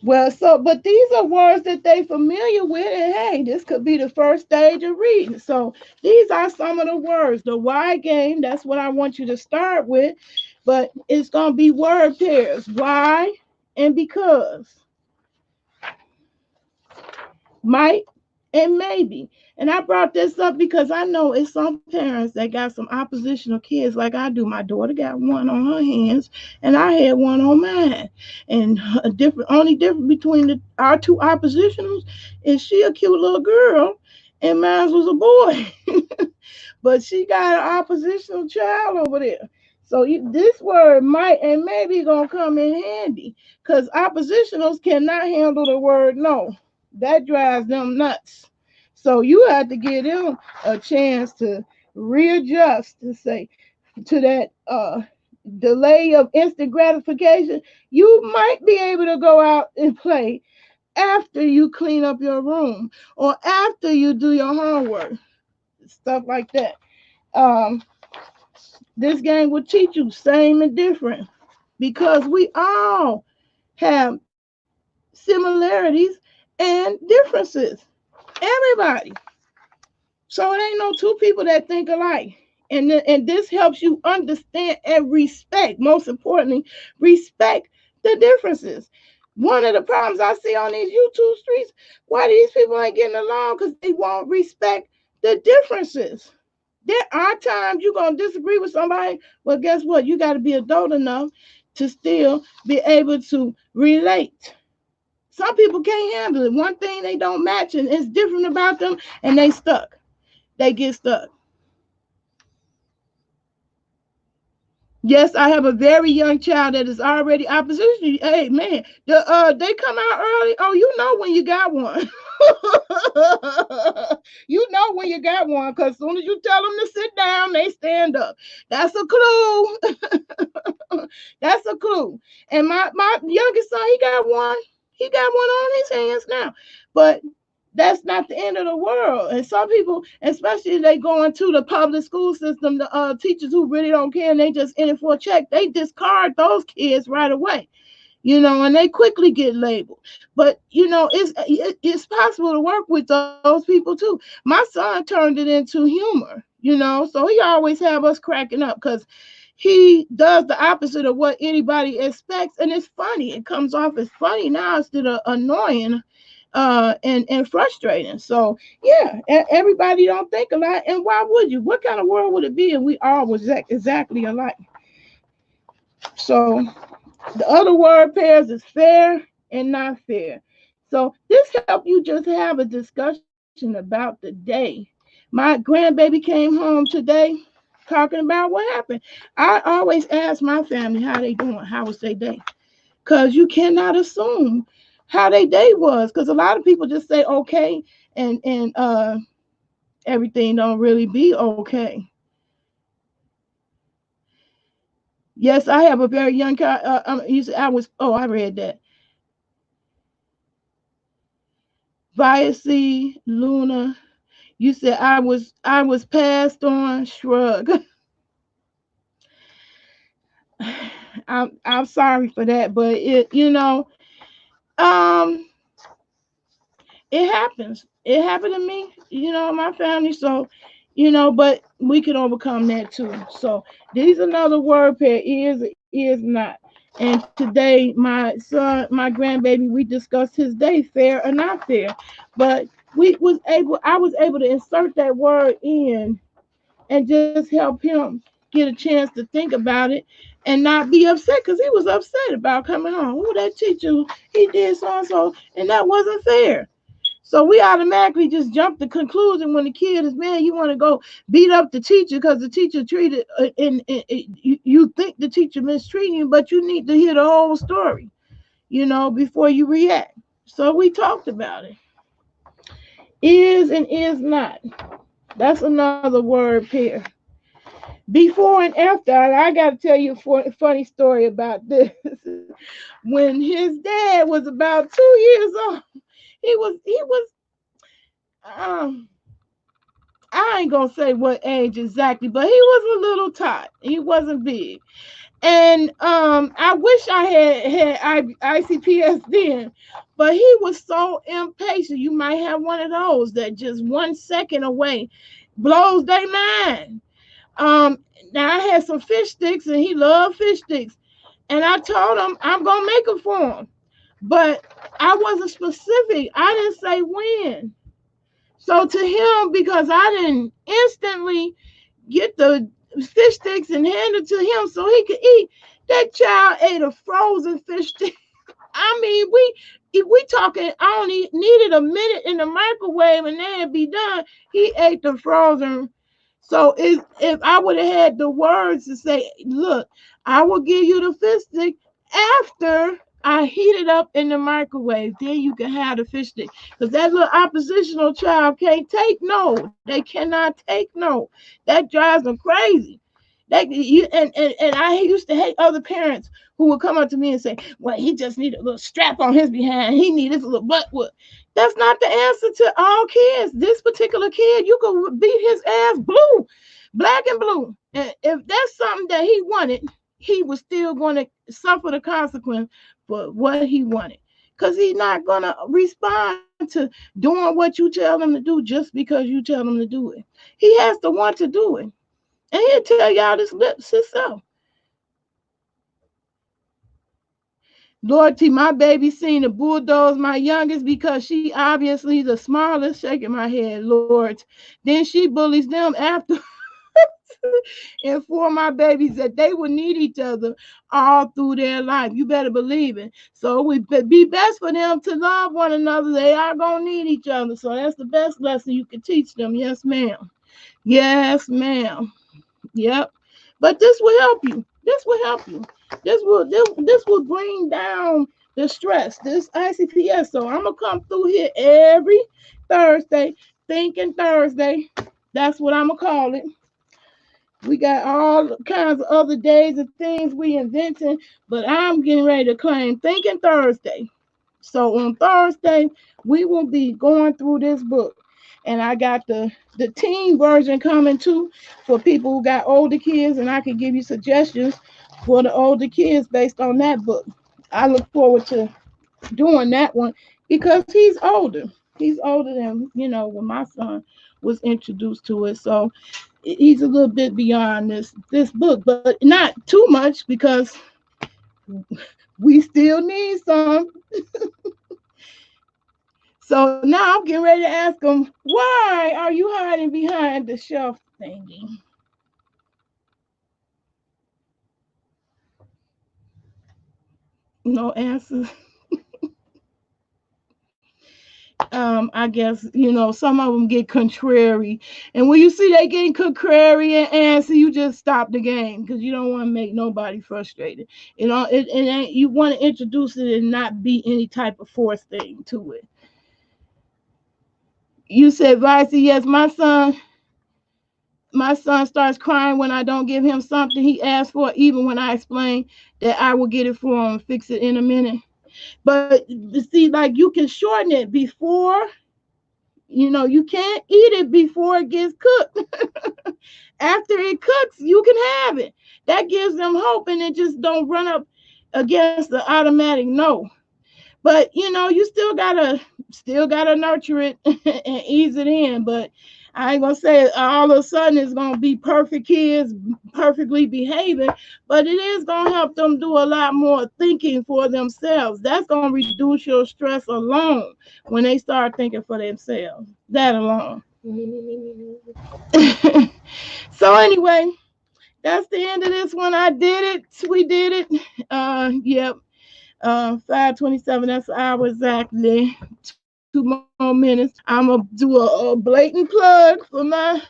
Well, but these are words that they familiar with, and hey, this could be the first stage of reading. So these are some of the words. The why game, that's what I want you to start with, but it's gonna be word pairs. Why and because. Might and maybe. And I brought this up because I know it's some parents that got some oppositional kids like I do. My daughter got one on her hands, and I had one on mine. And a different, only difference between our two oppositionals is she a cute little girl, and mine was a boy. But she got an oppositional child over there. So this word might and maybe gonna come in handy because oppositionals cannot handle the word no. That drives them nuts. So you have to give them a chance to readjust to say to that delay of instant gratification. You might be able to go out and play after you clean up your room or after you do your homework, stuff like that. Um, this game will teach you same and different because we all have similarities and differences. Everybody. So it ain't no two people that think alike. And this helps you understand and respect, most importantly, respect the differences. One of the problems I see on these YouTube streets, why these people ain't getting along, because they won't respect the differences. There are times you're going to disagree with somebody. Well, guess what? You got to be adult enough to still be able to relate. Some people can't handle it. One thing they don't match and it's different about them, and they stuck. They get stuck. Yes, I have a very young child that is already opposition. Hey man, they come out early. Oh, you know when you got one. You know when you got one, because as soon as you tell them to sit down, they stand up. That's a clue. That's a clue. And my youngest son, he got one. He got one on his hands now. But that's not the end of the world. And some people, especially if they go into the public school system, the teachers who really don't care and they just in it for a check, they discard those kids right away, and they quickly get labeled. But it's possible to work with those people too. My son turned it into humor, so he always have us cracking up because he does the opposite of what anybody expects, and it's funny. It comes off as funny now instead of annoying and frustrating. So yeah, everybody don't think alike, and why would you? What kind of world would it be if we all was exactly alike? So the other word pairs is fair and not fair. So this help you just have a discussion about the day. My grandbaby came home today talking about what happened. I always ask my family how they doing, how was their day, because you cannot assume how their day was, because a lot of people just say okay, and everything don't really be okay. Yes, I have a very young child. You said I was. Oh, I read that. Viacy Luna. You said I was passed on. Shrug. I'm sorry for that, but um it happens. It happened to me, my family. So, but we can overcome that too. So these another word pair is not. And today, my grandbaby, we discussed his day, fair or not fair. But I was able to insert that word in and just help him get a chance to think about it and not be upset, because he was upset about coming home. Oh, that teacher, he did so and so, and that wasn't fair. So we automatically just jump to conclusion when the kid is mad. You want to go beat up the teacher because the teacher treated, and you think the teacher mistreating you, but you need to hear the whole story, before you react. So we talked about it. Is and is not. That's another word pair. Before and after, I got to tell you a funny story about this. When his dad was about 2 years old, he was um I ain't gonna say what age exactly, but he was a little tot. He wasn't big. And I wish I had ICPS then, but he was so impatient. You might have one of those that just 1 second away blows their mind. Um, Now I had some fish sticks, and he loved fish sticks, and I told him I'm gonna make them for him, but I wasn't specific. I didn't say when. So to him, because I didn't instantly get the fish sticks and hand it to him so he could eat, that child ate a frozen fish stick. I mean, we talking. I only needed a minute in the microwave and then it'd be done. He ate the frozen. So if I would have had the words to say, look, I will give you the fish stick after I heat it up in the microwave, then you can have the fish stick. Because that little oppositional child can't take no. They cannot take no. That drives them crazy. And I used to hate other parents who would come up to me and say, well, he just needed a little strap on his behind. He needed a little butt whoop. That's not the answer to all kids. This particular kid, you could beat his ass blue, black and blue. And if that's something that he wanted, he was still going to suffer the consequence for what he wanted. Because he's not going to respond to doing what you tell him to do just because you tell him to do it. He has to want to do it. And he'll tell y'all this lips himself. Lord, my baby seen to bulldoze my youngest because she obviously the smallest, shaking my head, Lord. Then she bullies them after and for my babies that they will need each other all through their life. You better believe it. So we be best for them to love one another. They are going to need each other. So that's the best lesson you can teach them. Yes, ma'am. Yes, ma'am. Yep. But this will help you. This will help you. This will bring down the stress. This ICPS. So I'm gonna come through here every Thursday, thinking Thursday. That's what I'm gonna call it. We got all kinds of other days and things we inventing, but I'm getting ready to claim thinking Thursday. So on Thursday, we will be going through this book. And I got the teen version coming too for people who got older kids, and I can give you suggestions for the older kids based on that book. I look forward to doing that one because he's older. He's older than, when my son was introduced to it. So he's a little bit beyond this book, but not too much because we still need some. So now I'm getting ready to ask him, why are you hiding behind the shelf thingy? No answer. I guess, some of them get contrary. And when you see they getting contrary and answer, you just stop the game because you don't want to make nobody frustrated. You want to introduce it and not be any type of force thing to it. You said, Vicey, yes, my son starts crying when I don't give him something he asked for, even when I explain that I will get it for him, fix it in a minute. But see, like you can shorten it before, you can't eat it before it gets cooked. After it cooks, you can have it. That gives them hope and it just don't run up against the automatic no. But you still gotta nurture it and ease it in. But I ain't gonna say all of a sudden it's gonna be perfect kids perfectly behaving, but it is gonna help them do a lot more thinking for themselves. That's gonna reduce your stress alone when they start thinking for themselves. That alone. So anyway, that's the end of this one. I did it. We did it. Yep. 5:27. That's an hour exactly. 2 more minutes. I'm gonna do a blatant plug for my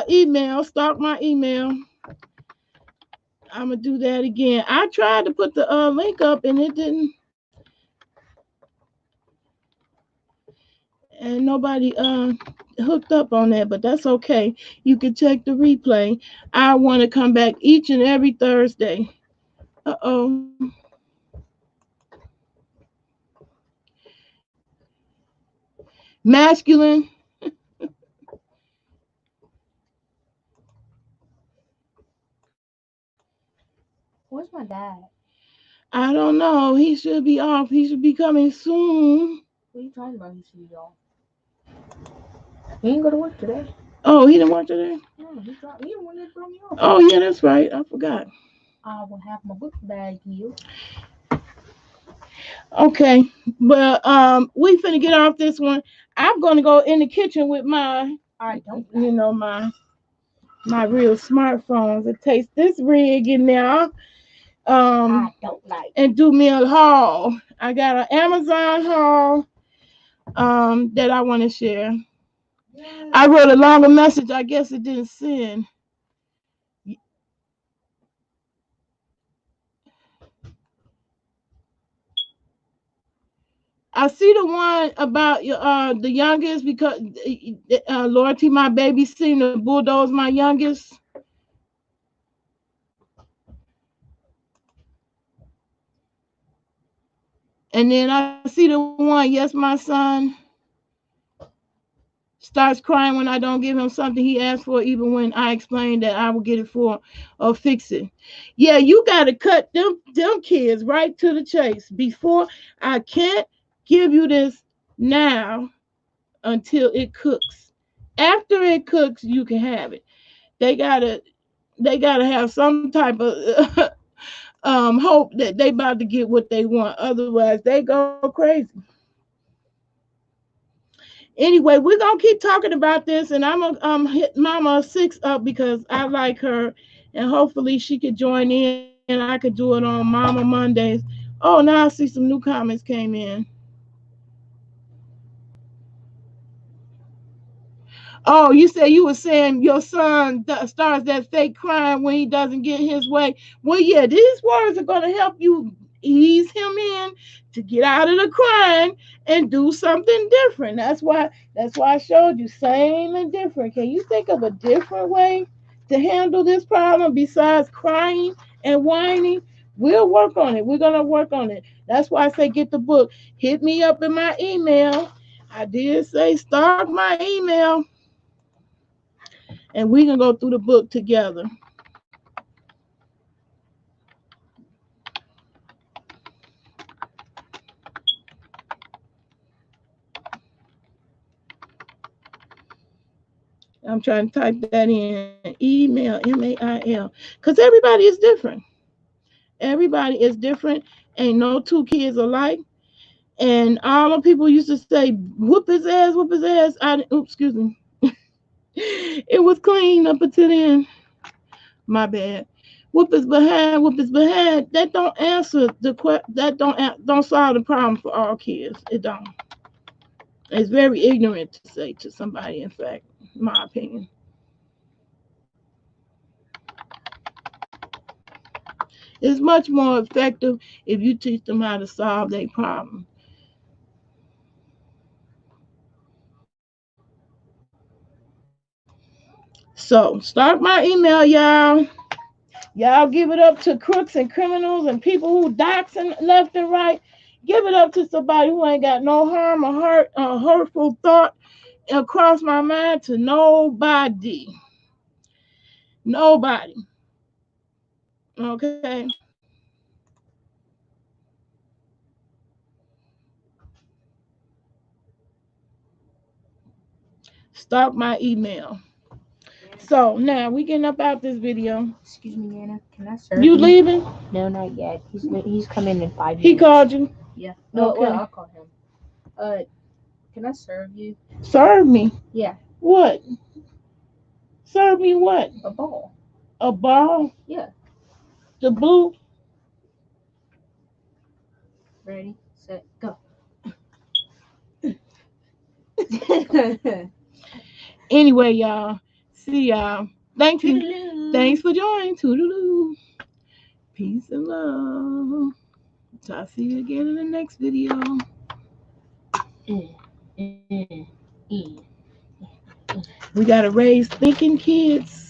email. Start my email. I'm gonna do that again. I tried to put the link up and it didn't. And nobody hooked up on that, but that's okay. You can check the replay. I want to come back each and every Thursday. Uh-oh. Masculine. Where's my dad? I don't know. He should be off. He should be coming soon. What are you talking about? He should be off. He ain't go to work today. Oh, he didn't work today? No, he didn't want to throw me off. Oh, yeah, that's right. I forgot. I will have my book bag here. Okay. Well, we finna get off this one. I'm gonna go in the kitchen with my, I don't you know, my real smartphones and taste this rig in there. I don't like. And do me a haul. I got an Amazon haul that I want to share. I wrote a longer message. I guess it didn't send. I see the one about the youngest because loyalty my baby seemed to bulldoze my youngest. And then I see the one, yes, my son starts crying when I don't give him something he asked for, even when I explain that I will get it for or fix it. Yeah, you gotta cut them kids right to the chase. Before I can't give you this now until it cooks. After it cooks, you can have it. They gotta they gotta have some type of hope that they about to get what they want. Otherwise, they go crazy. Anyway, we're gonna keep talking about this, and I'm gonna hit Mama Six up because I like her, and hopefully she could join in. I could do it on Mama Mondays. Oh, now I see some new comments came in. Oh, you said you were saying your son starts that fake crying when he doesn't get his way. Well, yeah, these words are gonna help you ease him in to get out of the crying and do something different. That's why I showed you same and different. Can you think of a different way to handle this problem besides crying and whining? We'll work on it. We're gonna work on it. That's why I say get the book. Hit me up in my email. I did say start my email and we can go through the book together. I'm trying to type that in. Email, MAIL. Because everybody is different. Everybody is different. Ain't no two kids alike. And all the people used to say, whoop his ass, whoop his ass. Oops, excuse me. It was clean up until then. My bad. Whoop his behind, whoop his behind. That don't answer the that don't solve the problem for all kids. It don't. It's very ignorant to say to somebody, in fact, in my opinion. It's much more effective if you teach them how to solve their problem. So start my email, y'all. Y'all give it up to crooks and criminals and people who doxing left and right. Give it up to somebody who ain't got no harm or hurtful thought across my mind to nobody. Nobody. Okay. Start my email. So now we getting up out this video. Excuse me, Nana. Can I serve You you? leaving? No, not yet. He's coming in 5 minutes. He called you. Yeah. No, Okay. well, I'll call him. Can I serve you? Serve me. Yeah. What? Serve me what? A ball. A ball? Yeah. The blue? Ready, set, go. Anyway, y'all. See y'all. Thank you. Toodaloo. Thanks for joining. Toodaloo. Peace and love. So I'll see you again in the next video. Mm, mm, mm. We gotta raise thinking kids.